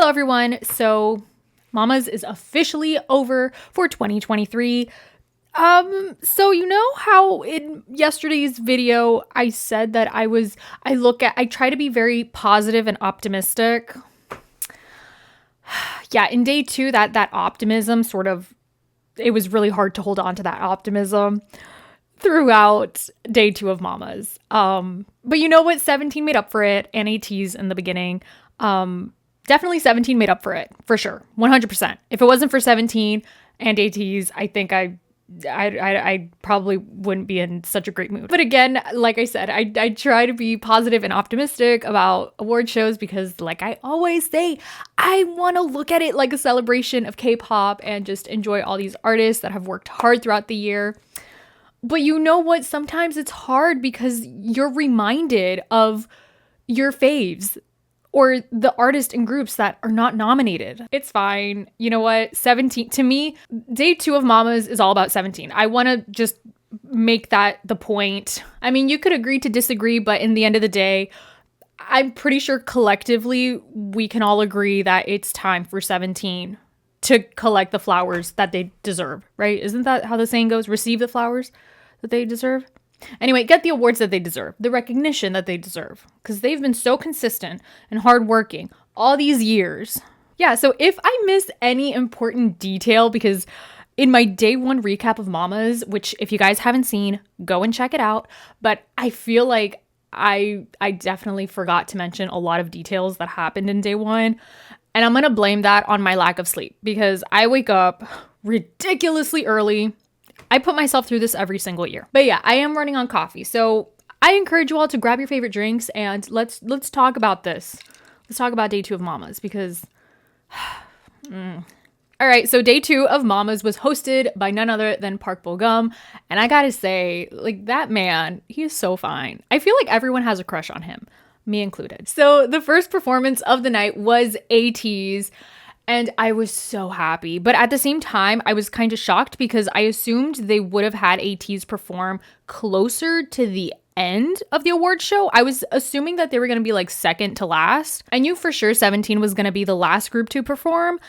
Hello everyone. So Mama's is officially over for 2023. So you know how in yesterday's video I said that I try to be very positive and optimistic. Yeah, in day 2 that optimism it was really hard to hold on to that optimism throughout day 2 of Mama's. But you know what? 17 made up for it, and ATEEZ in the beginning. Definitely 17 made up for it, for sure, 100%. If it wasn't for 17 and ATEEZ, I think I probably wouldn't be in such a great mood. But again, like I said, I try to be positive and optimistic about award shows because, like I always say, I want to look at it like a celebration of K-pop and just enjoy all these artists that have worked hard throughout the year. But you know what? Sometimes it's hard because you're reminded of your faves or the artists and groups that are not nominated. It's fine. You know what? 17, to me, day 2 of Mama's is all about 17. I want to just make that the point. I mean, you could agree to disagree, but in the end of the day, I'm pretty sure collectively we can all agree that it's time for 17 to collect the flowers that they deserve, right? Isn't that how the saying goes? Receive the flowers that they deserve? Anyway, get the awards that they deserve, the recognition that they deserve, because they've been so consistent and hardworking all these years. Yeah, so if I miss any important detail, because in my day 1 recap of Mama's, which if you guys haven't seen, go and check it out, but I feel like I definitely forgot to mention a lot of details that happened in day 1, and I'm gonna blame that on my lack of sleep, because I wake up ridiculously early. I put myself through this every single year. But yeah, I am running on coffee. So I encourage you all to grab your favorite drinks and let's talk about this. Let's talk about day 2 of Mama's because All right, so day 2 of Mama's was hosted by none other than Park Bo-gum, and I got to say, like, that man, he is so fine. I feel like everyone has a crush on him, me included. So the first performance of the night was ATEEZ. And I was so happy. But at the same time, I was kind of shocked because I assumed they would have had ATEEZ perform closer to the end of the award show. I was assuming that they were going to be like second to last. I knew for sure 17 was going to be the last group to perform,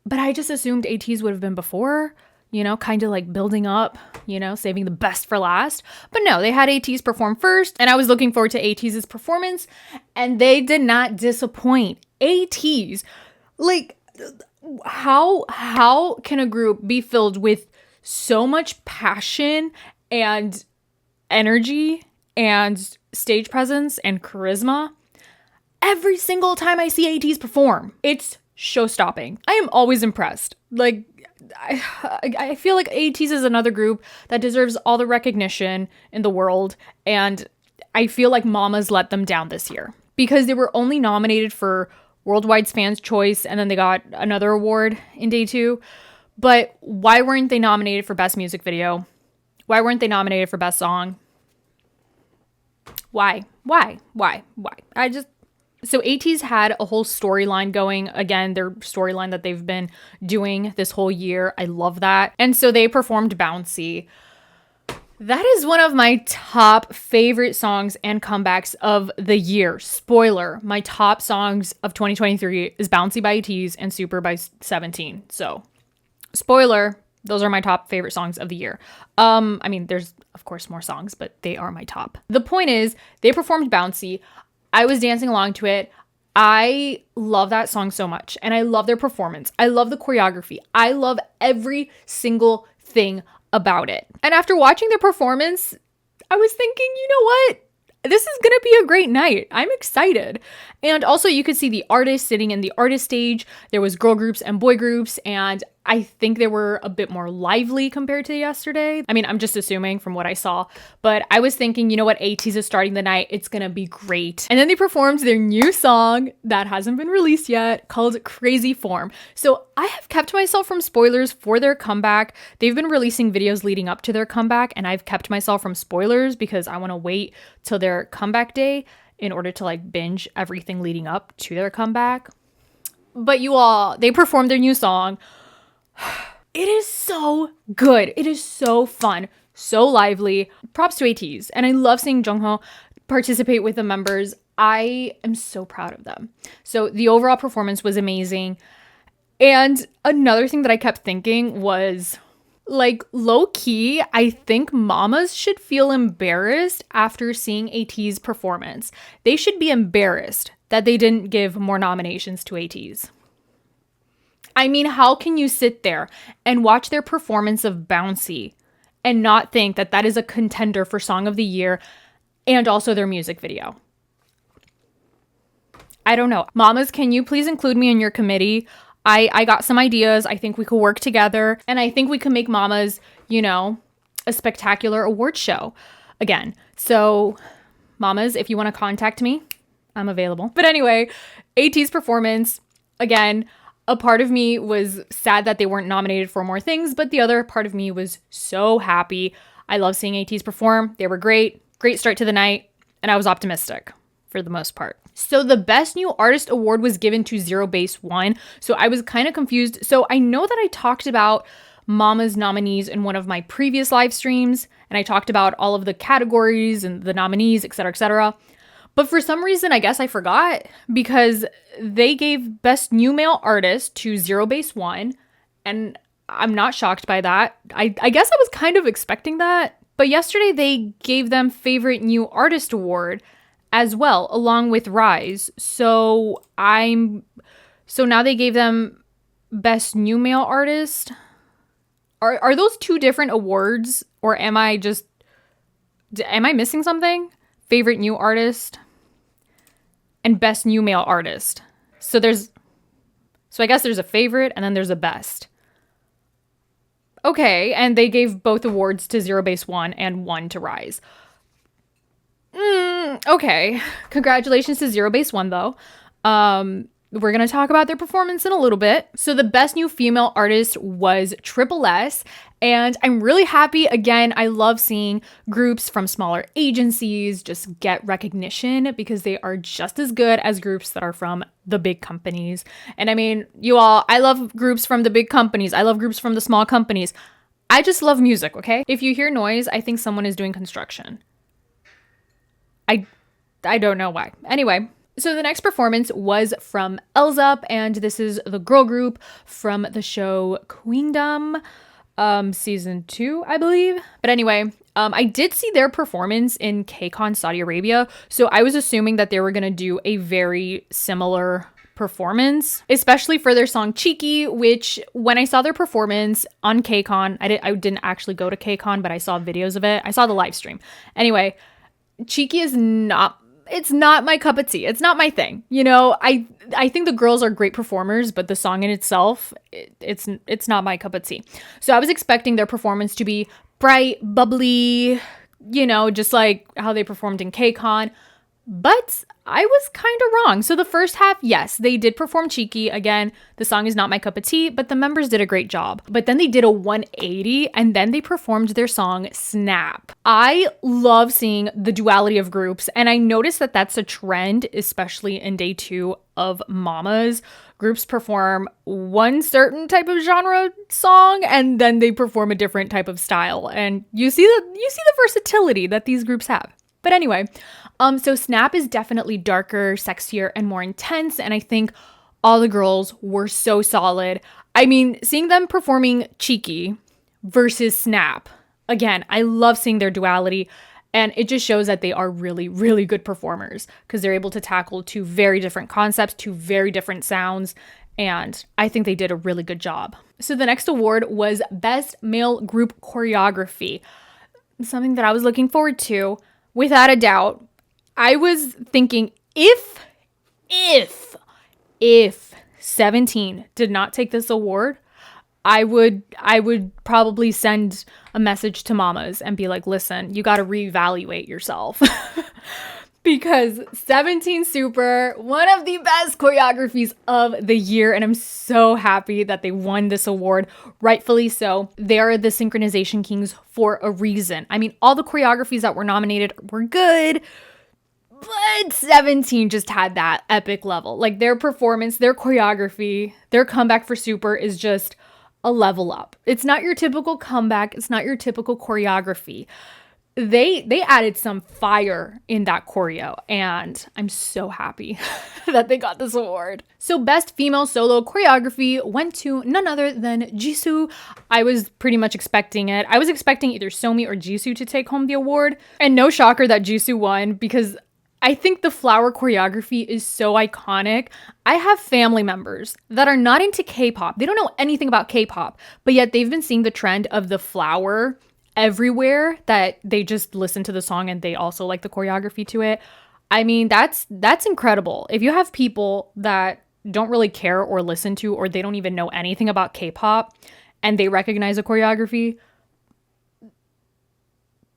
but I just assumed ATEEZ would have been before, you know, kind of like building up, you know, saving the best for last. But no, they had ATEEZ perform first, and I was looking forward to ATEEZ's performance, and they did not disappoint. ATEEZ, like, how can a group be filled with so much passion and energy and stage presence and charisma every single time I see ATEEZ perform? It's show-stopping. I am always impressed. Like, I feel like ATEEZ is another group that deserves all the recognition in the world, and I feel like Mama's let them down this year because they were only nominated for Worldwide's Fans' Choice, and then they got another award in day 2. But why weren't they nominated for Best Music Video? Why weren't they nominated for Best Song? Why? So ATEEZ had a whole storyline going. Again, their storyline that they've been doing this whole year. I love that. And so they performed Bouncy. That is one of my top favorite songs and comebacks of the year. Spoiler, my top songs of 2023 is Bouncy by ATEEZ and Super by 17. So, spoiler, those are my top favorite songs of the year. I mean, there's of course more songs, but they are my top. The point is, they performed Bouncy. I was dancing along to it. I love that song so much, and I love their performance. I love the choreography. I love every single thing about it. And after watching their performance, I was thinking, you know what? This is gonna be a great night. I'm excited. And also you could see the artists sitting in the artist stage. There was girl groups and boy groups, and I think they were a bit more lively compared to yesterday. I mean, I'm just assuming from what I saw, but I was thinking, you know what? ATEEZ is starting the night. It's gonna be great. And then they performed their new song that hasn't been released yet called Crazy Form. So I have kept myself from spoilers for their comeback. They've been releasing videos leading up to their comeback, and I've kept myself from spoilers because I want to wait till their comeback day in order to like binge everything leading up to their comeback. But you all, they performed their new song. It is so good. It is so fun, so lively. Props to ATEEZ. And I love seeing Jungho participate with the members. I am so proud of them. So the overall performance was amazing. And another thing that I kept thinking was, like, low key, I think mamas should feel embarrassed after seeing ATEEZ performance. They should be embarrassed that they didn't give more nominations to ATEEZ. I mean, how can you sit there and watch their performance of Bouncy and not think that that is a contender for Song of the Year and also their music video? I don't know. Mamas, can you please include me in your committee? I got some ideas. I think we could work together, and I think we can make Mamas, you know, a spectacular award show again. So Mamas, if you want to contact me, I'm available. But anyway, ATEEZ performance, again, a part of me was sad that they weren't nominated for more things, but the other part of me was so happy. I love seeing ATEEZ perform. They were great. Great start to the night, and I was optimistic for the most part. So the Best New Artist Award was given to ZEROBASEONE. So I was kind of confused. So I know that I talked about Mama's nominees in one of my previous live streams, and I talked about all of the categories and the nominees, etc., etc. But for some reason, I guess I forgot, because they gave Best New Male Artist to ZEROBASEONE, and I'm not shocked by that. I guess I was kind of expecting that. But yesterday they gave them Favorite New Artist Award as well, along with RIIZE. So now they gave them Best New Male Artist. Are those two different awards, or am I missing something? Favorite New Artist and Best New Male Artist. So I guess there's a favorite and then there's a best. Okay, and they gave both awards to ZEROBASEONE and one to RIIZE. Okay, congratulations to ZEROBASEONE though. We're going to talk about their performance in a little bit. So the Best New Female Artist was S, and I'm really happy. Again, I love seeing groups from smaller agencies just get recognition, because they are just as good as groups that are from the big companies. And I mean, I love groups from the big companies. I love groups from the small companies. I just love music, okay? If you hear noise, I think someone is doing construction. I don't know why. Anyway, so the next performance was from Elzup, and this is the girl group from the show Queendom, season 2, I believe. But anyway, I did see their performance in KCON Saudi Arabia, so I was assuming that they were going to do a very similar performance, especially for their song Cheeky, which when I saw their performance on KCON, I didn't actually go to KCON, but I saw videos of it. I saw the live stream. Anyway, Cheeky is not my cup of tea. It's not my thing. You know, I think the girls are great performers, but the song in itself, it's not my cup of tea. So I was expecting their performance to be bright, bubbly, you know, just like how they performed in KCON. But I was kind of wrong. So the first half, yes, they did perform Cheeky. Again, the song is not my cup of tea, but the members did a great job. But then they did a 180, and then they performed their song Snap. I love seeing the duality of groups, and I noticed that that's a trend, especially in day 2 of Mamas. Groups perform one certain type of genre song, and then they perform a different type of style. And you see the versatility that these groups have. But anyway, so Snap is definitely darker, sexier, and more intense, and I think all the girls were so solid. I mean, seeing them performing Cheeky versus Snap, again, I love seeing their duality, and it just shows that they are really, really good performers, because they're able to tackle 2 very different concepts, 2 very different sounds, and I think they did a really good job. So the next award was Best Male Group Choreography, something that I was looking forward to. Without a doubt, I was thinking if 17 did not take this award, I would probably send a message to Mamas and be like, listen, you got to reevaluate yourself. Because 17 Super, one of the best choreographies of the year, and I'm so happy that they won this award, rightfully so. They are the synchronization kings for a reason. I mean, all the choreographies that were nominated were good, but 17 just had that epic level. Like, their performance, their choreography, their comeback for Super is just a level up. It's not your typical comeback. It's not your typical choreography. they added some fire in that choreo, and I'm so happy that they got this award. So best female solo choreography went to none other than JISOO. I was pretty much expecting it. I was expecting either Somi or JISOO to take home the award, and no shocker that JISOO won, because I think the flower choreography is so iconic. I have family members that are not into K-pop. They don't know anything about K-pop, but yet they've been seeing the trend of the flower everywhere, that they just listen to the song and they also like the choreography to it. I mean, that's incredible. If you have people that don't really care or listen to, or they don't even know anything about K-pop, and they recognize a choreography,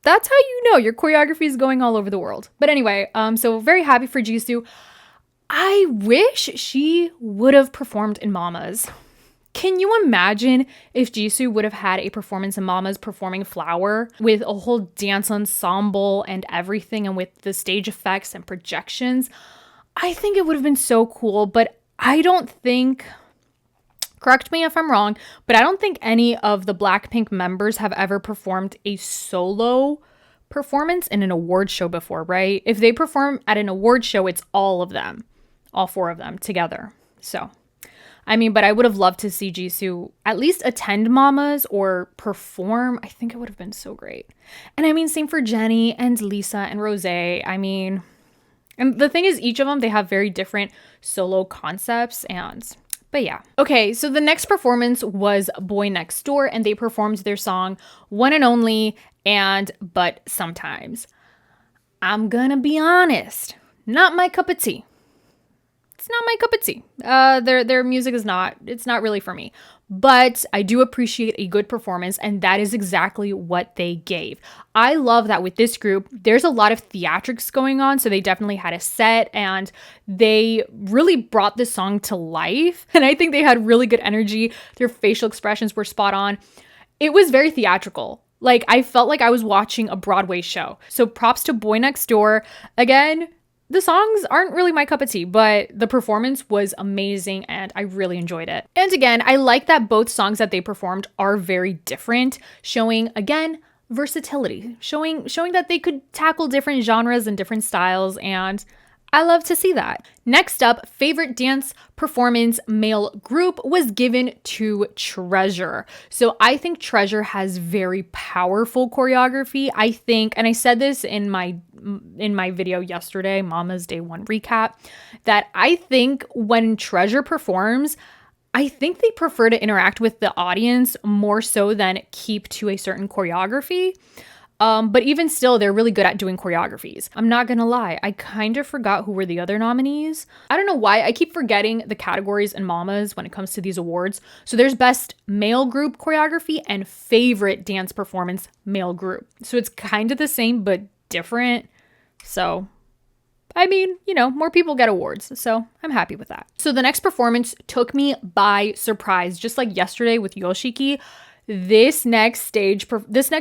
that's how you know your choreography is going all over the world. But anyway, so very happy for JISOO. I wish she would have performed in Mama's. Can you imagine if JISOO would have had a performance in Mama's performing Flower with a whole dance ensemble and everything, and with the stage effects and projections? I think it would have been so cool, but I don't think, correct me if I'm wrong, but I don't think any of the Blackpink members have ever performed a solo performance in an award show before, right? If they perform at an award show, it's all of them, all four of them together. So I mean, but I would have loved to see JISOO at least attend Mama's or perform. I think it would have been so great. And I mean, same for Jennie and Lisa and Rosé. I mean, and the thing is, each of them, they have very different solo concepts, but yeah. Okay, so the next performance was BOYNEXTDOOR, and they performed their song One and Only and But Sometimes. I'm gonna be honest, not my cup of tea. It's not my cup of tea. Their music is not, it's not really for me. But I do appreciate a good performance, and that is exactly what they gave. I love that with this group, there's a lot of theatrics going on, so they definitely had a set, and they really brought this song to life. And I think they had really good energy. Their facial expressions were spot on. It was very theatrical. Like, I felt like I was watching a Broadway show. So props to BOYNEXTDOOR. Again, the songs aren't really my cup of tea, but the performance was amazing and I really enjoyed it. And again, I like that both songs that they performed are very different, showing, again, versatility, showing that they could tackle different genres and different styles, and I love to see that. Next up, favorite dance performance male group was given to Treasure. So I think Treasure has very powerful choreography. I think, and I said this in my video yesterday, Mama's Day 1 recap, that I think when Treasure performs, I think they prefer to interact with the audience more so than keep to a certain choreography. But even still, they're really good at doing choreographies. I'm not gonna lie, I kind of forgot who were the other nominees. I don't know why, I keep forgetting the categories in Mama's when it comes to these awards. So there's best male group choreography and favorite dance performance male group. So it's kind of the same, but different. So, I mean, you know, more people get awards, so I'm happy with that. So the next performance took me by surprise, just like yesterday with Yoshiki. This next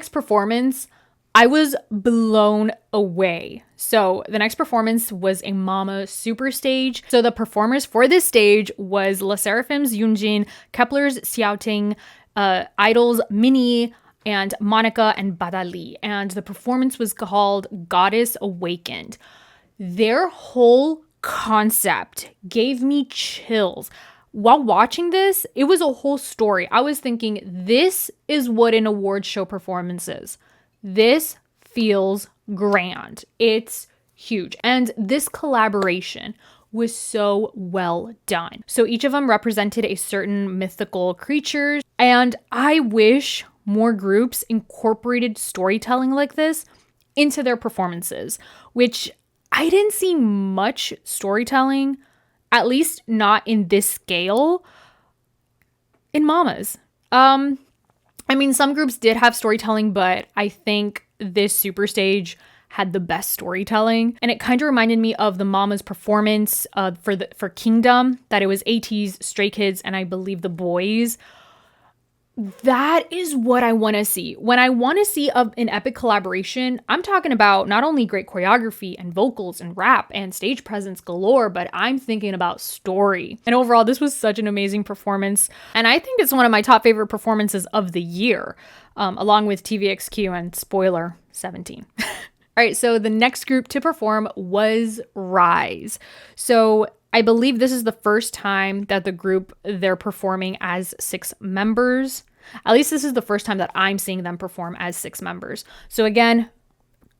performance, I was blown away. So the next performance was a Mama Super Stage. So the performers for this stage was SSERAFIM's Yunjin, Kep1er's Xiaoting, I-DLE's Minnie, and Monika and Bada. And the performance was called Goddess Awakened. Their whole concept gave me chills. While watching this, it was a whole story. I was thinking, this is what an award show performance is. This feels grand. It's huge. And this collaboration was so well done. So each of them represented a certain mythical creature. And I wish more groups incorporated storytelling like this into their performances, which I didn't see much storytelling, at least not in this scale, in Mama's. I mean, some groups did have storytelling, but I think this super stage had the best storytelling. And it kind of reminded me of the Mama's performance for Kingdom, that it was ATEEZ, Stray Kids, and I believe the boys. That is what I want to see. When I want to see an epic collaboration, I'm talking about not only great choreography and vocals and rap and stage presence galore, but I'm thinking about story. And overall, this was such an amazing performance. And I think it's one of my top favorite performances of the year, along with TVXQ and spoiler 17. All right, so the next group to perform was RIIZE. So I believe this is the first time that they're performing as 6 members. At least this is the first time that I'm seeing them perform as 6 members. So again,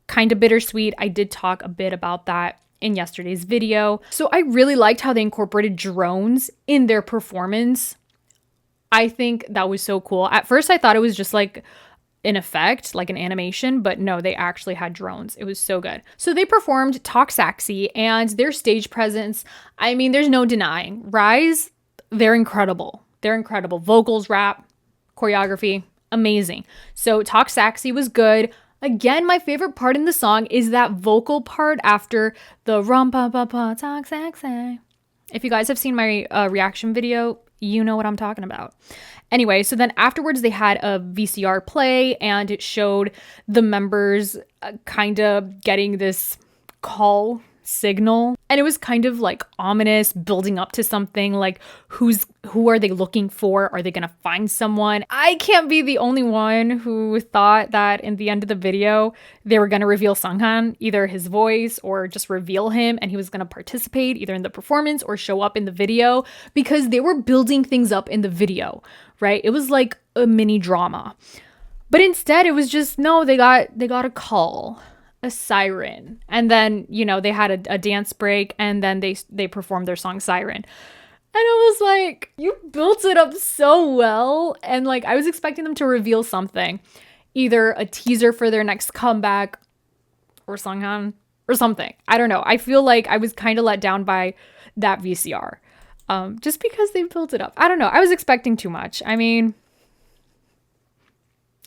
kind of bittersweet. I did talk a bit about that in yesterday's video. So I really liked how they incorporated drones in their performance. I think that was so cool. At first, I thought it was just like an effect, like an animation, but no, they actually had drones. It was so good. So they performed Talk Sexy, and their stage presence, I mean, there's no denying. RIIZE, they're incredible. They're incredible. Vocals, rap, choreography, amazing. So Talk Sexy was good. Again, my favorite part in the song is that vocal part after the rum pa pa pa talk sexy. If you guys have seen my reaction video, you know what I'm talking about. Anyway, so then afterwards they had a VCR play, and it showed the members kind of getting this call signal, and it was kind of like ominous, building up to something like who are they looking for? Are they gonna find someone? I can't be the only one who thought that in the end of the video they were gonna reveal Sunghan, either his voice or just reveal him, and he was gonna participate either in the performance or show up in the video, because they were building things up in the video, right? It was like a mini drama. But instead it was just, no, they got a call, a siren, and then, you know, they had a dance break, and then they performed their song Siren. And I was like, you built it up so well, and like I was expecting them to reveal something, either a teaser for their next comeback or Sunghan or something. I don't know. I feel like I was kind of let down by that VCR, just because they built it up. I don't know. I was expecting too much. I mean,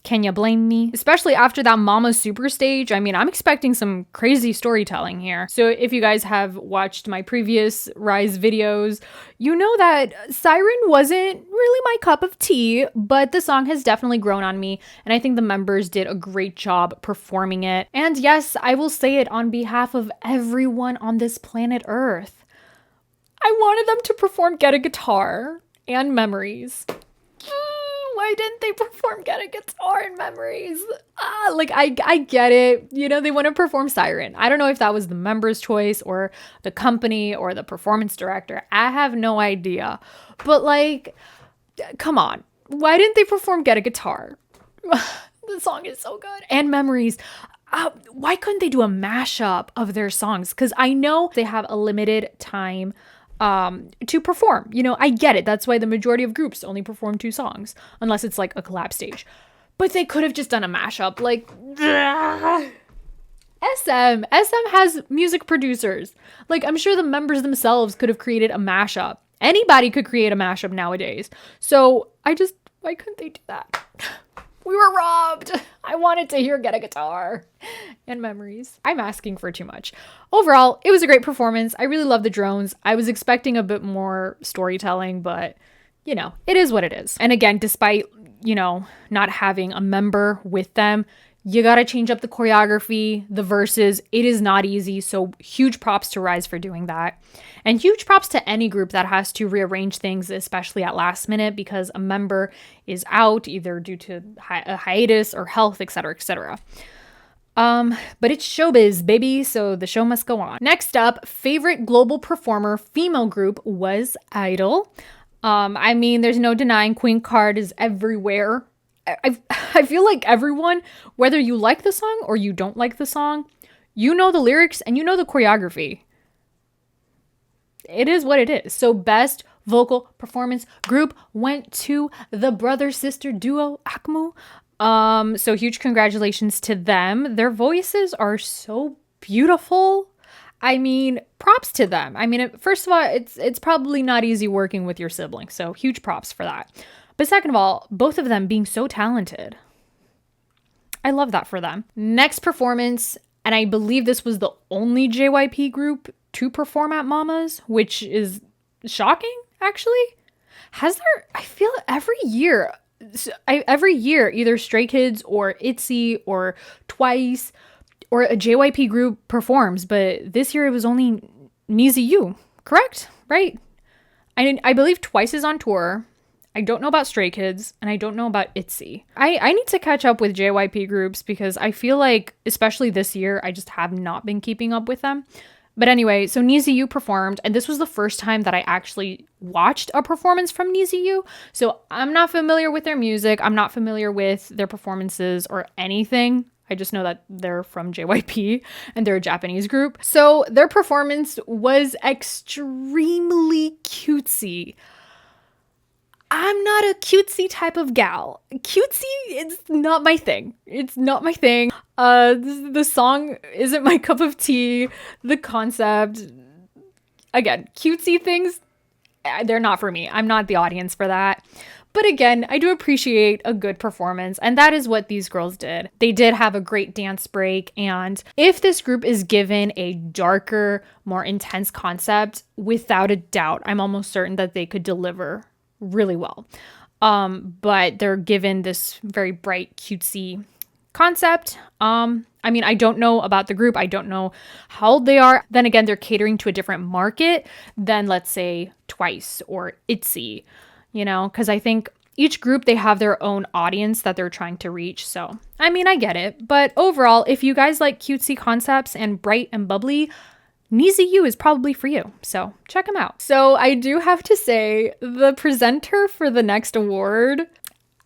can you blame me? Especially after that Mama Super stage. I mean, I'm expecting some crazy storytelling here. So if you guys have watched my previous RIIZE videos, you know that Siren wasn't really my cup of tea, but the song has definitely grown on me, and I think the members did a great job performing it. And yes, I will say it on behalf of everyone on this planet Earth, I wanted them to perform Get a Guitar and Memories. Why didn't they perform Get a Guitar and Memories? I get it. You know, they want to perform Siren. I don't know if that was the member's choice or the company or the performance director. I have no idea. But like, come on. Why didn't they perform Get a Guitar? The song is so good. And Memories. Why couldn't they do a mashup of their songs? Because I know they have a limited time to perform. You know, I get it. That's why the majority of groups only perform 2 songs, unless it's like a collab stage. But they could have just done a mashup. Like, SM has music producers. Like, I'm sure the members themselves could have created a mashup. Anybody could create a mashup nowadays. So why couldn't they do that? We were robbed. I wanted to hear Get a Guitar and Memories. I'm asking for too much. Overall, it was a great performance. I really love the drones. I was expecting a bit more storytelling, but you know, it is what it is. And again, despite, you know, not having a member with them, you gotta change up the choreography, the verses. It is not easy. So huge props to RIIZE for doing that. And huge props to any group that has to rearrange things, especially at last minute, because a member is out either due to a hiatus or health, etc., etc. But it's showbiz, baby, so the show must go on. Next up, favorite global performer female group was I-DLE. I mean, there's no denying Queen Card is everywhere. I feel like everyone, whether you like the song or you don't like the song, you know the lyrics and you know the choreography. It is what it is. So best vocal performance group went to the brother-sister duo AKMU. So huge congratulations to them. Their voices are so beautiful. I mean, props to them. I mean, first of all, it's probably not easy working with your siblings. So huge props for that. But second of all, both of them being so talented. I love that for them. Next performance, and I believe this was the only JYP group to perform at Mama's, which is shocking, actually. I feel every year every year, either Stray Kids or ITZY or Twice or a JYP group performs, but this year it was only NiziU, correct? Right? I believe Twice is on tour. I don't know about Stray Kids, and I don't know about ITZY. I need to catch up with JYP groups because I feel like, especially this year, I just have not been keeping up with them. But anyway, so NiziU performed, and this was the first time that I actually watched a performance from NiziU. So I'm not familiar with their music. I'm not familiar with their performances or anything. I just know that they're from JYP and they're a Japanese group. So their performance was extremely cutesy. I'm not a cutesy type of gal. Cutesy is not my thing. It's not my thing. The song isn't my cup of tea. The concept, again, cutesy things, they're not for me. I'm not the audience for that. But again, I do appreciate a good performance, and that is what these girls did. They did have a great dance break, and if this group is given a darker, more intense concept, without a doubt, I'm almost certain that they could deliver really well. But they're given this very bright, cutesy concept. I mean, I don't know about the group. I don't know how old they are. Then again, they're catering to a different market than, let's say, Twice or ITZY, you know, because I think each group, they have their own audience that they're trying to reach. So, I mean, I get it. But overall, if you guys like cutesy concepts and bright and bubbly, NiziU is probably for you, so check them out. So I do have to say, the presenter for the next award,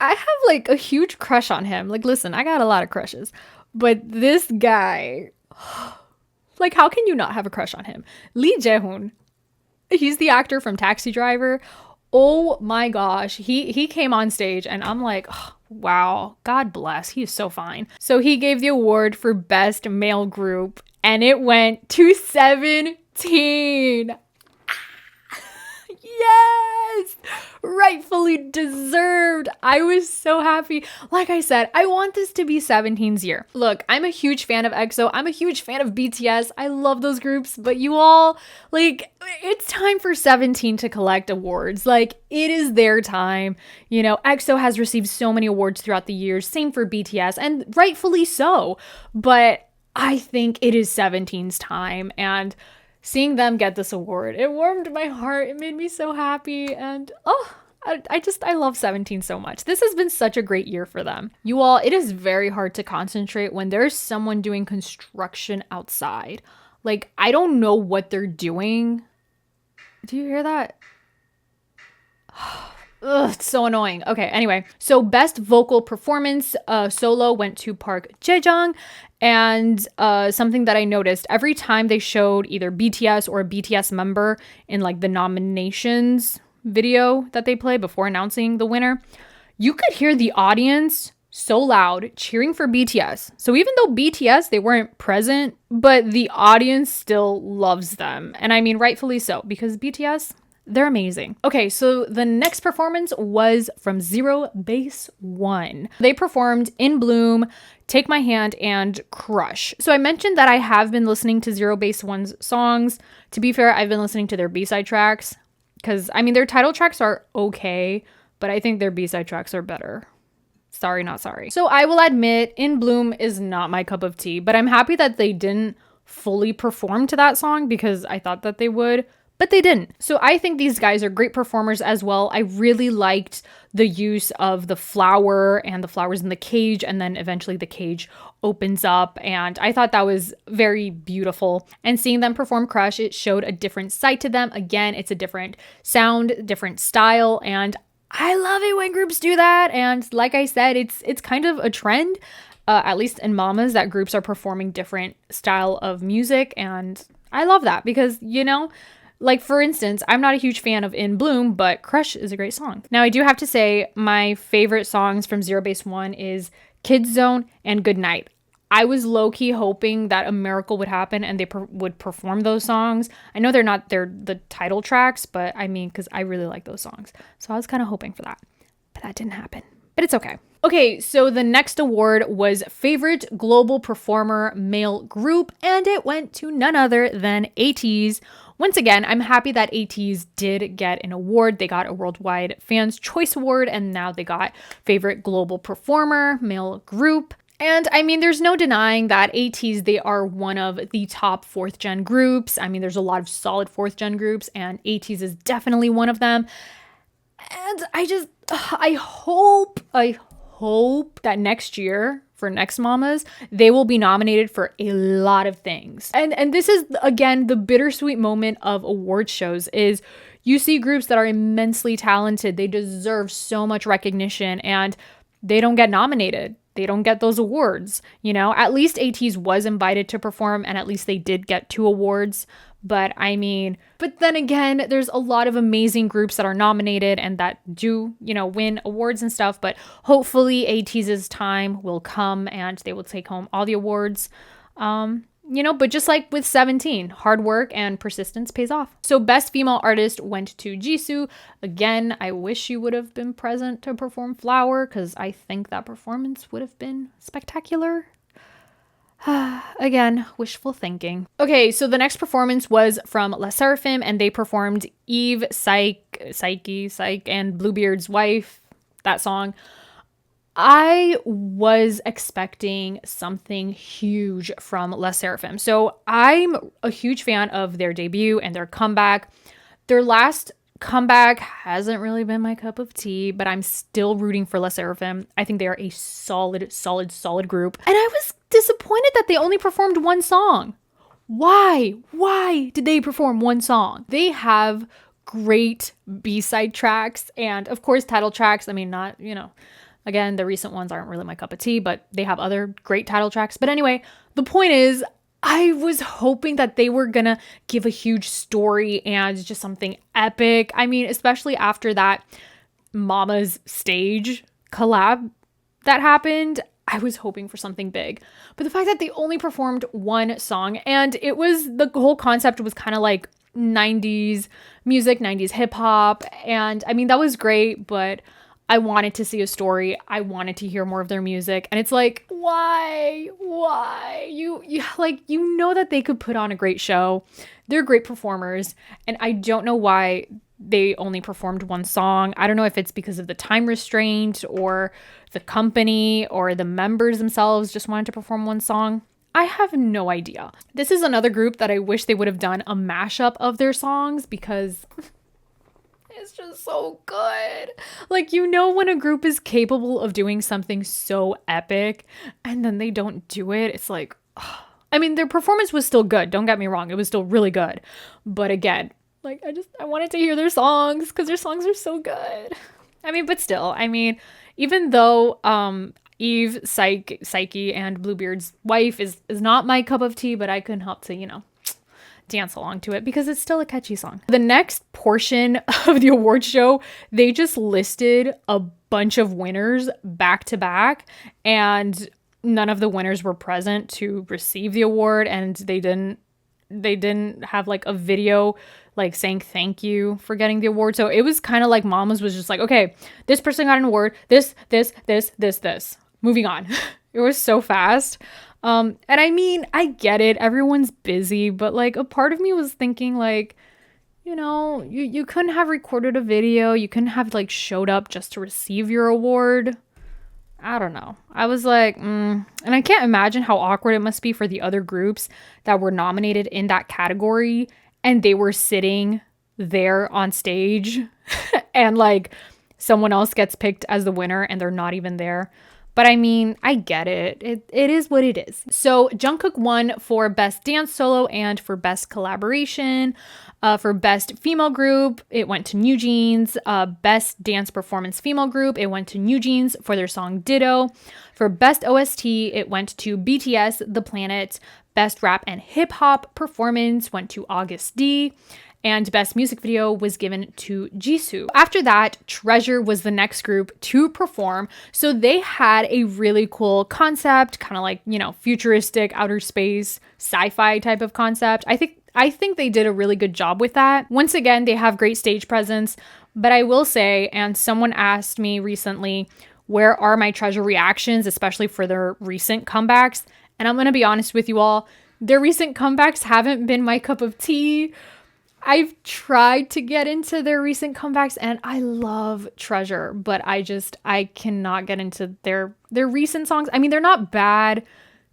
I have like a huge crush on him. Like, listen, I got a lot of crushes, but this guy, like, how can you not have a crush on him? Lee Jehoon, he's the actor from Taxi Driver. Oh my gosh, he came on stage and I'm like, oh, wow, God bless, he is so fine. So he gave the award for Best Male Group, and it went to 17. Yes! Rightfully deserved. I was so happy. Like I said, I want this to be 17's year. Look, I'm a huge fan of EXO. I'm a huge fan of BTS. I love those groups, but you all, like, it's time for 17 to collect awards. Like, it is their time. You know, EXO has received so many awards throughout the years. Same for BTS, and rightfully so. But I think it is 17's time, and seeing them get this award, it warmed my heart. It made me so happy, and I love 17 so much. This has been such a great year for them. You all, it is very hard to concentrate when there's someone doing construction outside. Like, I don't know what they're doing. Do you hear that? Ugh, it's so annoying. Okay, anyway. So best vocal performance solo went to Park Jae-jung. And something that I noticed, every time they showed either BTS or a BTS member in like the nominations video that they play before announcing the winner, you could hear the audience so loud cheering for BTS. So even though BTS, they weren't present, but the audience still loves them. And I mean, rightfully so, because BTS, they're amazing. Okay, so the next performance was from ZEROBASEONE. They performed In Bloom, Take My Hand, and Crush. So I mentioned that I have been listening to ZEROBASEONE's songs. To be fair, I've been listening to their B-side tracks because, I mean, their title tracks are okay, but I think their B-side tracks are better. Sorry, not sorry. So I will admit, In Bloom is not my cup of tea, but I'm happy that they didn't fully perform to that song because I thought that they would. But they didn't. So I think these guys are great performers as well. I really liked the use of the flower and the flowers in the cage, and then eventually the cage opens up, and I thought that was very beautiful. And seeing them perform Crush, it showed a different side to them. Again, it's a different sound, different style, and I love it when groups do that. And like I said, it's kind of a trend, at least in mamas, that groups are performing different style of music, and I love that because, you know, like, for instance, I'm not a huge fan of In Bloom, but Crush is a great song. Now, I do have to say my favorite songs from ZEROBASEONE is Kids Zone and Good Night. I was low-key hoping that a miracle would happen and they would perform those songs. I know they're the title tracks, but I mean, because I really like those songs. So I was kind of hoping for that, but that didn't happen. But it's okay. Okay, so the next award was Favorite Global Performer Male Group, and it went to none other than ATEEZ. Once again, I'm happy that ATEEZ did get an award. They got a Worldwide Fans Choice Award, and now they got Favorite Global Performer Male Group. And I mean, there's no denying that ATEEZ, they are one of the top 4th gen groups. I mean, there's a lot of solid 4th gen groups, and ATEEZ is definitely one of them. And I hope that next year for Next Mamas, they will be nominated for a lot of things. And this is, again, the bittersweet moment of award shows is you see groups that are immensely talented. They deserve so much recognition and they don't get nominated. They don't get those awards, you know? At least ATEEZ was invited to perform and at least they did get 2 awards. But I mean, but then again, there's a lot of amazing groups that are nominated and that do, you know, win awards and stuff. But hopefully ATEEZ's time will come and they will take home all the awards. You know, but just like with 17, hard work and persistence pays off. So Best Female Artist went to JISOO. Again, I wish you would have been present to perform Flower because I think that performance would have been spectacular. Again, wishful thinking. Okay, so the next performance was from SSERAFIM and they performed Eve, Psyche, and Bluebeard's Wife, that song. I was expecting something huge from SSERAFIM. So I'm a huge fan of their debut and their comeback. Their last comeback hasn't really been my cup of tea, but I'm still rooting for SSERAFIM. I think they are a solid group. And I was disappointed that they only performed 1 song. Why? Why did they perform 1 song? They have great B-side tracks and of course title tracks. I mean, not, you know, again, the recent ones aren't really my cup of tea, but they have other great title tracks. But anyway, the point is, I was hoping that they were gonna give a huge story and just something epic. I mean, especially after that Mama's stage collab that happened, I was hoping for something big. But the fact that they only performed 1 song and it was, the whole concept was kind of like 90s music, 90s hip hop. And I mean, that was great, but I wanted to see a story. I wanted to hear more of their music. And it's like, why? You know that they could put on a great show. They're great performers. And I don't know why they only performed 1 song. I don't know if it's because of the time restraint or the company or the members themselves just wanted to perform 1 song. I have no idea. This is another group that I wish they would have done a mashup of their songs because it's just so good. Like, you know, when a group is capable of doing something so epic and then they don't do it, it's like, ugh. I mean, their performance was still good. Don't get me wrong. It was still really good. But again, like, I wanted to hear their songs because their songs are so good. I mean, but still, I mean, even though Eve, Psyche, and Bluebeard's Wife is not my cup of tea, but I couldn't help to, you know, dance along to it because it's still a catchy song. The next portion of the award show, they just listed a bunch of winners back to back and none of the winners were present to receive the award and they didn't have like a video like saying thank you for getting the award. So it was kind of like Mama's was just like, okay, this person got an award, this. Moving on. It was so fast. And I mean, I get it. Everyone's busy, but like a part of me was thinking like, you know, you couldn't have recorded a video. You couldn't have like showed up just to receive your award. I don't know. I was like, and I can't imagine how awkward it must be for the other groups that were nominated in that category and they were sitting there on stage and like someone else gets picked as the winner and they're not even there. But I mean, I get it. It is what it is. So Jungkook won for Best Dance Solo and for Best Collaboration. For Best Female Group, it went to NewJeans. Best Dance Performance Female Group, it went to NewJeans for their song Ditto. For Best OST, it went to BTS, The Planet. Best Rap and Hip Hop Performance went to August D. And Best Music Video was given to JISOO. After that, Treasure was the next group to perform. So they had a really cool concept, kind of like, you know, futuristic outer space, sci-fi type of concept. I think they did a really good job with that. Once again, they have great stage presence, but I will say, and someone asked me recently, where are my Treasure reactions, especially for their recent comebacks. And I'm going to be honest with you all, their recent comebacks haven't been my cup of tea. I've tried to get into their recent comebacks and I love Treasure, but I cannot get into their recent songs. I mean, they're not bad.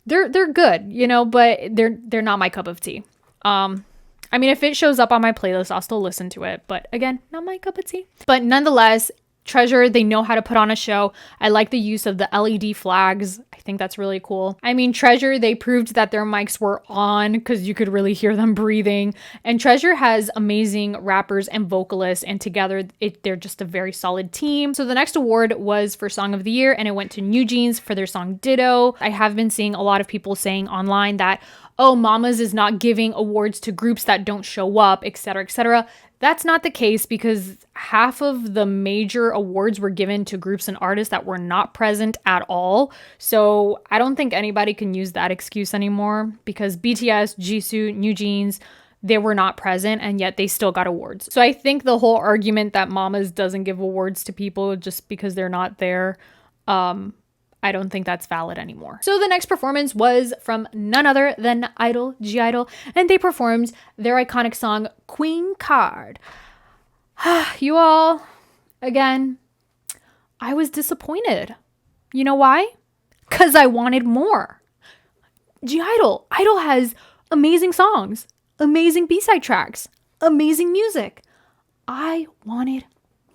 They're good, you know, but they're not my cup of tea. I mean, if it shows up on my playlist, I'll still listen to it. But again, not my cup of tea. But nonetheless, Treasure, they know how to put on a show. I like the use of the LED flags. I think that's really cool. I mean, Treasure, they proved that their mics were on because you could really hear them breathing. And Treasure has amazing rappers and vocalists, and together they're just a very solid team. So the next award was for Song of the Year, and it went to Yunjin for their song Ditto. I have been seeing a lot of people saying online that, oh, Mama's is not giving awards to groups that don't show up, etc., etc. That's not the case because half of the major awards were given to groups and artists that were not present at all. So I don't think anybody can use that excuse anymore because BTS, JISOO, NewJeans, they were not present and yet they still got awards. So I think the whole argument that Mama's doesn't give awards to people just because they're not there, I don't think that's valid anymore. So the next performance was from none other than I-DLE, G-IDLE, and they performed their iconic song, Queen Card. You all, again, I was disappointed. You know why? Because I wanted more. G-IDLE. I-DLE has amazing songs, amazing B-side tracks, amazing music. I wanted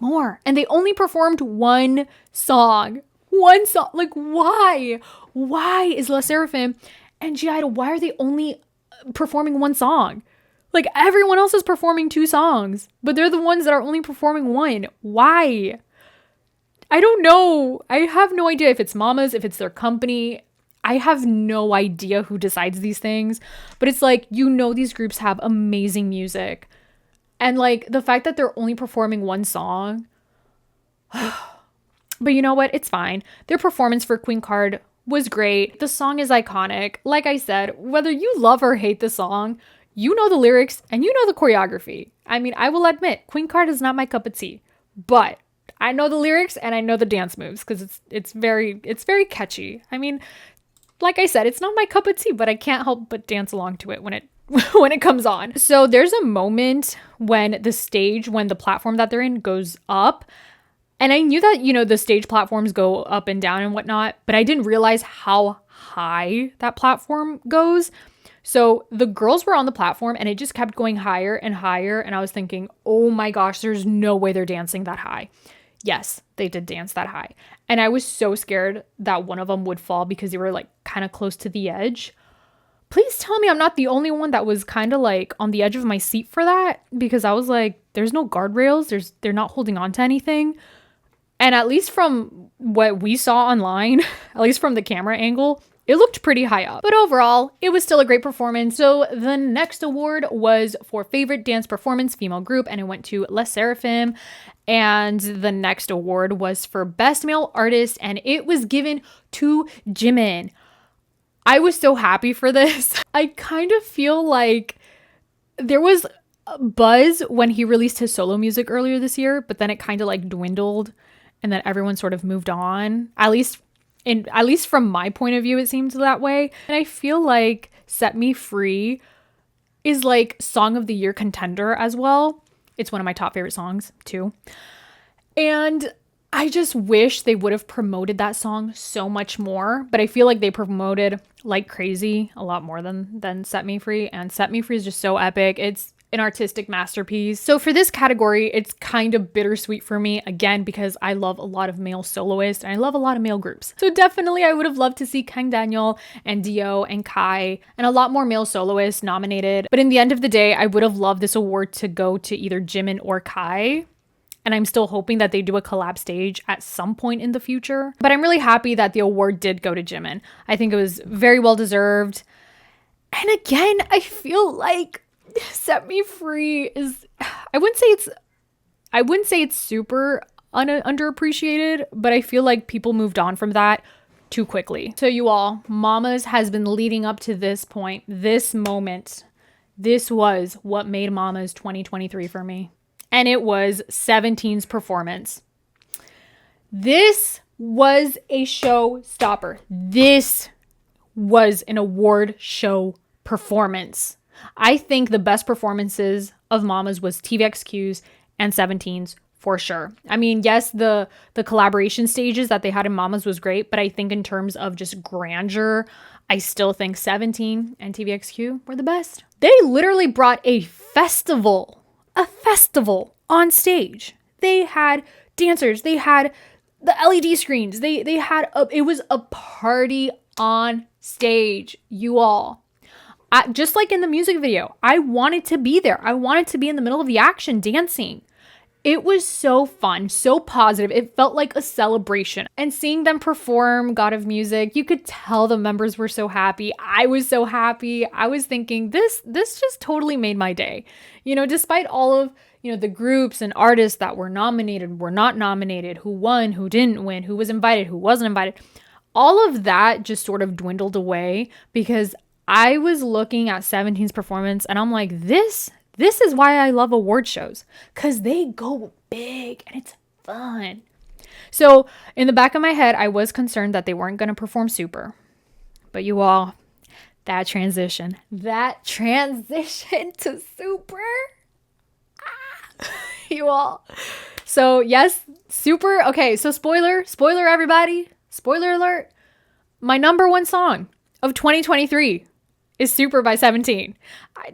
more. And they only performed one song. One song. Like, why? Why is SSERAFIM and G-IDLE, why are they only performing one song? Like, everyone else is performing 2 songs, but they're the ones that are only performing 1. Why? I don't know. I have no idea if it's Mama's, if it's their company. I have no idea who decides these things, but it's like, you know, these groups have amazing music. And like the fact that they're only performing 1 song, but you know what? It's fine. Their performance for Queen Card was great. The song is iconic. Like I said, whether you love or hate the song, you know the lyrics and you know the choreography. I mean, I will admit, Queen Card is not my cup of tea, but I know the lyrics and I know the dance moves because it's very catchy. I mean, like I said, it's not my cup of tea, but I can't help but dance along to it when it comes on. So there's a moment when the platform that they're in goes up. And I knew that, you know, the stage platforms go up and down and whatnot, but I didn't realize how high that platform goes. So the girls were on the platform and it just kept going higher and higher. And I was thinking, oh my gosh, there's no way they're dancing that high. Yes, they did dance that high. And I was so scared that one of them would fall because they were like kind of close to the edge. Please tell me I'm not the only one that was kind of like on the edge of my seat for that, because I was like, there's no guardrails. They're not holding on to anything. And at least from what we saw online, at least from the camera angle, it looked pretty high up. But overall, it was still a great performance. So the next award was for Favorite Dance Performance Female Group, and it went to SSERAFIM. And the next award was for Best Male Artist, and it was given to JIMIN. I was so happy for this. I kind of feel like there was a buzz when he released his solo music earlier this year, but then it kind of like dwindled and then everyone sort of moved on. At least from my point of view, it seems that way. And I feel like Set Me Free is like Song of the Year contender as well. It's one of my top favorite songs too. And I just wish they would have promoted that song so much more, but I feel like they promoted Like Crazy a lot more than Set Me Free, and Set Me Free is just so epic. It's an artistic masterpiece. So for this category, it's kind of bittersweet for me, again, because I love a lot of male soloists and I love a lot of male groups. So definitely I would have loved to see Kang Daniel and Dio and Kai and a lot more male soloists nominated. But in the end of the day, I would have loved this award to go to either Jimin or Kai. And I'm still hoping that they do a collab stage at some point in the future. But I'm really happy that the award did go to Jimin. I think it was very well deserved. And again, I feel like Set Me Free is, I wouldn't say it's super underappreciated, but I feel like people moved on from that too quickly. So you all, Mama's has been leading up to this point, this moment. This was what made Mama's 2023 for me. And it was 17's performance. This was a showstopper. This was an award show performance. I think the best performances of Mama's was TVXQ's and 17's for sure. I mean, yes, the collaboration stages that they had in Mama's was great, but I think in terms of just grandeur, I still think 17 and TVXQ were the best. They literally brought a festival on stage. They had dancers, they had the LED screens, they had it was a party on stage, you all. Just like in the music video, I wanted to be there. I wanted to be in the middle of the action dancing. It was so fun, so positive. It felt like a celebration. And seeing them perform God of Music, you could tell the members were so happy. I was so happy. I was thinking this just totally made my day. You know, despite all of, you know, the groups and artists that were nominated, were not nominated, who won, who didn't win, who was invited, who wasn't invited. All of that just sort of dwindled away because I was looking at 17's performance and I'm like, this is why I love award shows, because they go big and it's fun. So in the back of my head, I was concerned that they weren't going to perform Super. But you all, that transition to Super, you all. So yes, Super. Okay, so spoiler everybody, spoiler alert. My number one song of 2023 is Super by 17.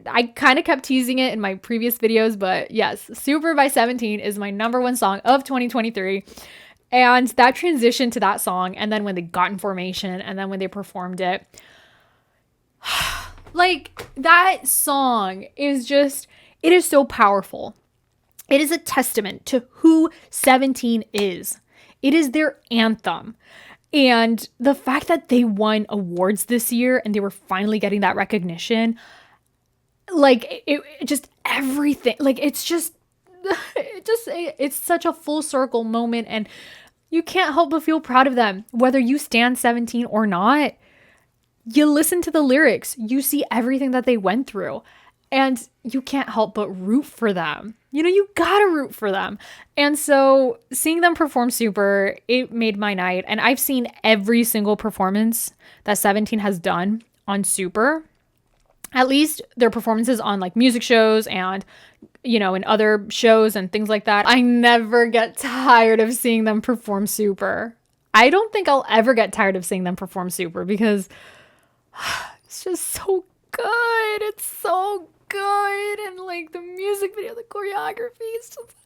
I kind of kept teasing it in my previous videos, but yes, Super by 17 is my number one song of 2023. And that transition to that song, and then when they got in formation, and then when they performed it, like, that song is just, it is so powerful. It is a testament to who 17 is. It is their anthem. And the fact that they won awards this year and they were finally getting that recognition, like, it just everything, like, it's such a full circle moment. And you can't help but feel proud of them, whether you stand 17 or not. You listen to the lyrics, you see everything that they went through, and you can't help but root for them. You know, you gotta root for them. And so seeing them perform Super, it made my night. And I've seen every single performance that 17 has done on Super. At least their performances on like music shows and, you know, in other shows and things like that. I never get tired of seeing them perform Super. I don't think I'll ever get tired of seeing them perform Super because it's just so good. It's so good. And like the music video, the choreography is just,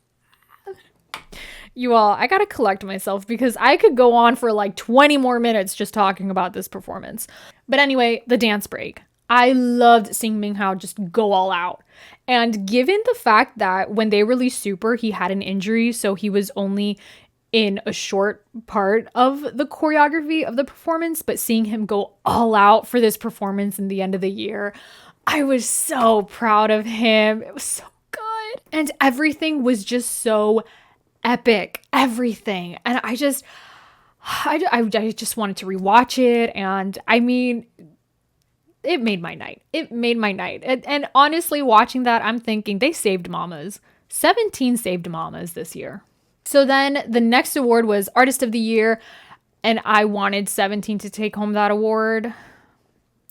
you all, I gotta collect myself because I could go on for like 20 more minutes just talking about this performance. But anyway, the dance break. I loved seeing Minghao just go all out. And given the fact that when they released Super, he had an injury, so he was only in a short part of the choreography of the performance, but seeing him go all out for this performance in the end of the year, I was so proud of him. It was so good. And everything was just so epic. Everything. And I just wanted to rewatch it. And I mean, it made my night. It made my night. And honestly, watching that, I'm thinking they saved Mamas. 17 saved Mamas this year. So then the next award was Artist of the Year. And I wanted 17 to take home that award.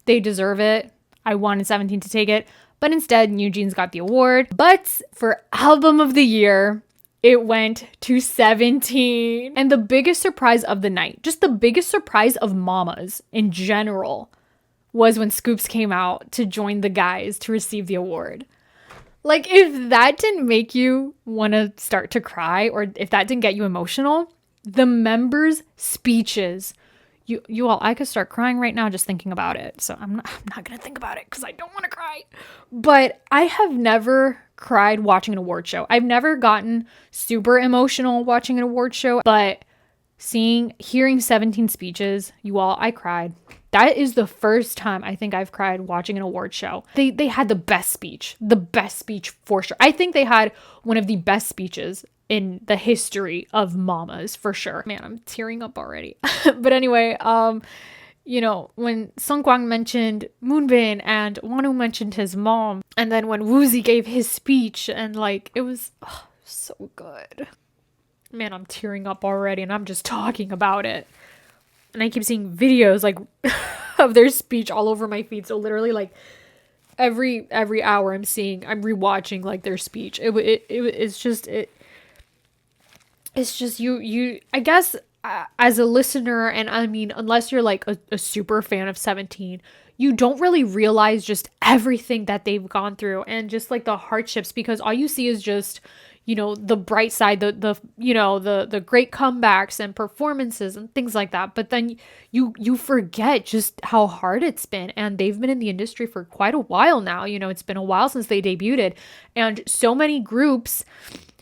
They deserve it. I wanted 17 to take it. But instead, Yunjin's got the award. But for Album of the Year, it went to 17. And the biggest surprise of the night, just the biggest surprise of Mamas in general, was when Scoops came out to join the guys to receive the award. Like, if that didn't make you want to start to cry, or if that didn't get you emotional, the members' speeches, you all, I could start crying right now just thinking about it. So I'm not going to think about it because I don't want to cry. But I have never cried watching an award show. I've never gotten super emotional watching an award show, but hearing 17 speeches, you all, I cried. That is the first time I think I've cried watching an award show. They had the best speech for sure. I think they had one of the best speeches in the history of Mamas for sure. Man, I'm tearing up already. But anyway, you know, when Sungkwang mentioned Moonbin and Wonu mentioned his mom, and then when Woozi gave his speech, and like, it was so good. Man, I'm tearing up already and I'm just talking about it. And I keep seeing videos like of their speech all over my feed. So literally like every hour I'm rewatching like their speech. It's just you I guess as a listener, and I mean, unless you're like a super fan of 17, you don't really realize just everything that they've gone through and just like the hardships, because all you see is just, you know, the bright side, the great comebacks and performances and things like that. But then you forget just how hard it's been. And they've been in the industry for quite a while now. You know, it's been a while since they debuted, and so many groups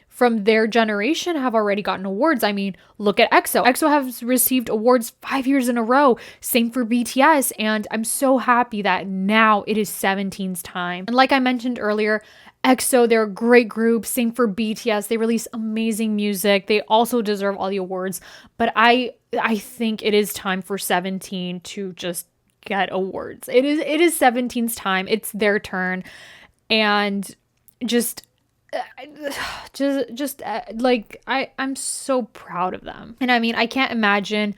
from their generation have already gotten awards. I mean, look at EXO. EXO has received awards 5 years in a row. Same for BTS. And I'm so happy that now it is 17's time. And like I mentioned earlier, EXO, they're a great group. Same for BTS. They release amazing music. They also deserve all the awards. But I think it is time for 17 to just get awards. It is 17's time. It's their turn. And I'm so proud of them. And I mean, I can't imagine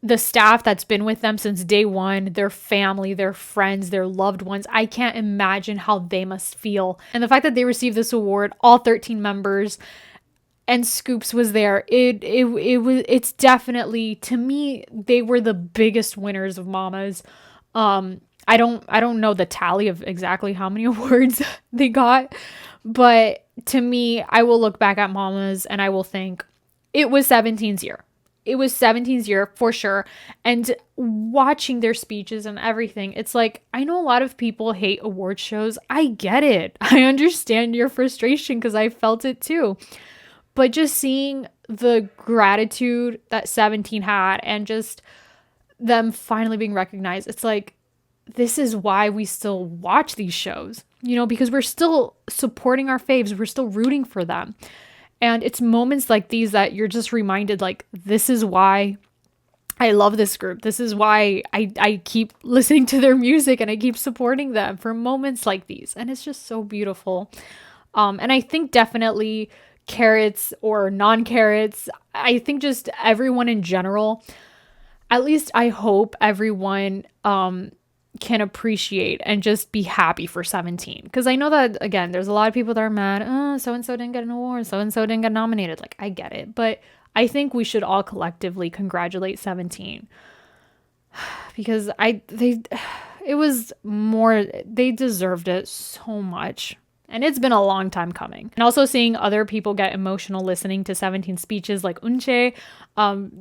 the staff that's been with them since day one, their family, their friends, their loved ones. I can't imagine how they must feel. And the fact that they received this award, all 13 members, and Scoops was there, it's definitely, to me, they were the biggest winners of Mamas. I don't know the tally of exactly how many awards they got, but to me, I will look back at Mamas and I will think it was 17's year. It was 17's year for sure. And watching their speeches and everything, it's like, I know a lot of people hate award shows. I get it. I understand your frustration because I felt it too. But just seeing the gratitude that 17 had and just them finally being recognized, it's like, this is why we still watch these shows, you know, because we're still supporting our faves. We're still rooting for them. And it's moments like these that you're just reminded, like, this is why I love this group. This is why I keep listening to their music and I keep supporting them for moments like these. And it's just so beautiful. And I think definitely carrots or non-carrots, I think just everyone in general, at least I hope everyone can appreciate and just be happy for 17. Because I know that, again, there's a lot of people that are mad, oh, so-and-so didn't get an award, so-and-so didn't get nominated. Like, I get it. But I think we should all collectively congratulate 17. Because it was more, they deserved it so much. And it's been a long time coming. And also seeing other people get emotional listening to 17 speeches like Unche,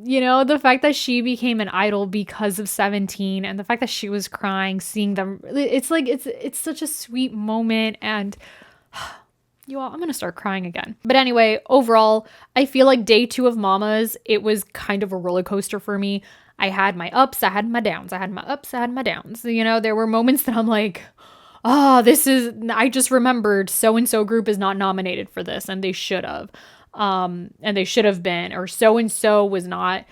you know, the fact that she became an idol because of 17 and the fact that she was crying, seeing them, it's like, it's such a sweet moment. And you all, I'm going to start crying again. But anyway, overall, I feel like day 2 of Mamas, it was kind of a roller coaster for me. I had my ups, I had my downs. I had my ups, I had my downs. You know, there were moments that I'm like, oh, I just remembered so-and-so group is not nominated for this and they should have. And they should have been, or so-and-so was not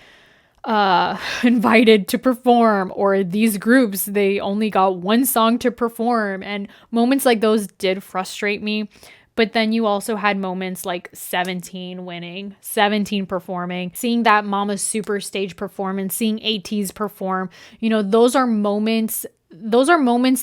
invited to perform, or these groups, they only got one song to perform. And moments like those did frustrate me. But then you also had moments like 17 winning, 17 performing, seeing that Mama's Super Stage performance, seeing ATEEZ perform, you know, those are moments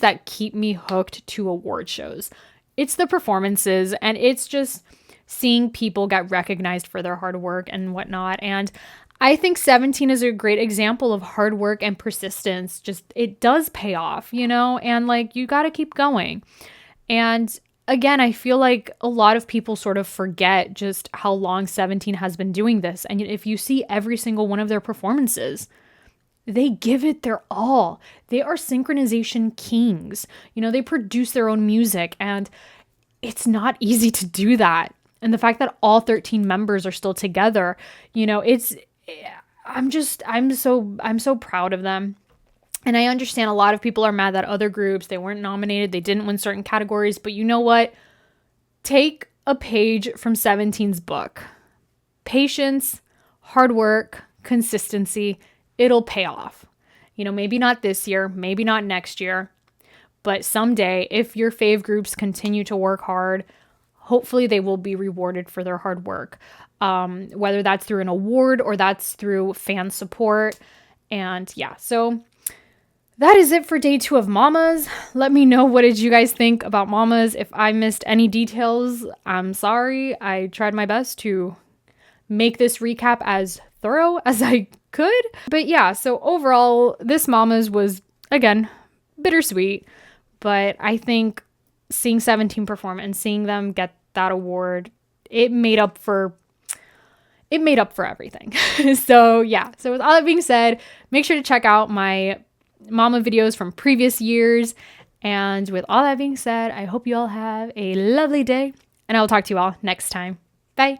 that keep me hooked to award shows. It's the performances and it's just seeing people get recognized for their hard work and whatnot. And I think 17 is a great example of hard work and persistence. Just, it does pay off, you know, and like, you got to keep going. And again, I feel like a lot of people sort of forget just how long 17 has been doing this. And if you see every single one of their performances, they give it their all. They are synchronization kings. You know, they produce their own music and it's not easy to do that. And the fact that all 13 members are still together, you know, I'm so proud of them. And I understand a lot of people are mad that other groups, they weren't nominated, they didn't win certain categories, but you know what? Take a page from 17's book. Patience, hard work, consistency, it'll pay off. You know, maybe not this year, maybe not next year, but someday, if your fave groups continue to work hard, hopefully they will be rewarded for their hard work, whether that's through an award or that's through fan support. And yeah, so that is it for day 2 of Mamas. Let me know, what did you guys think about Mamas? If I missed any details, I'm sorry. I tried my best to make this recap as thorough as I could. But yeah, so overall, this Mamas was, again, bittersweet. But I think seeing 17 perform and seeing them get that award, it made up for everything. So yeah, so with all that being said, make sure to check out my Mama videos from previous years. And with all that being said, I hope you all have a lovely day, and I will talk to you all next time.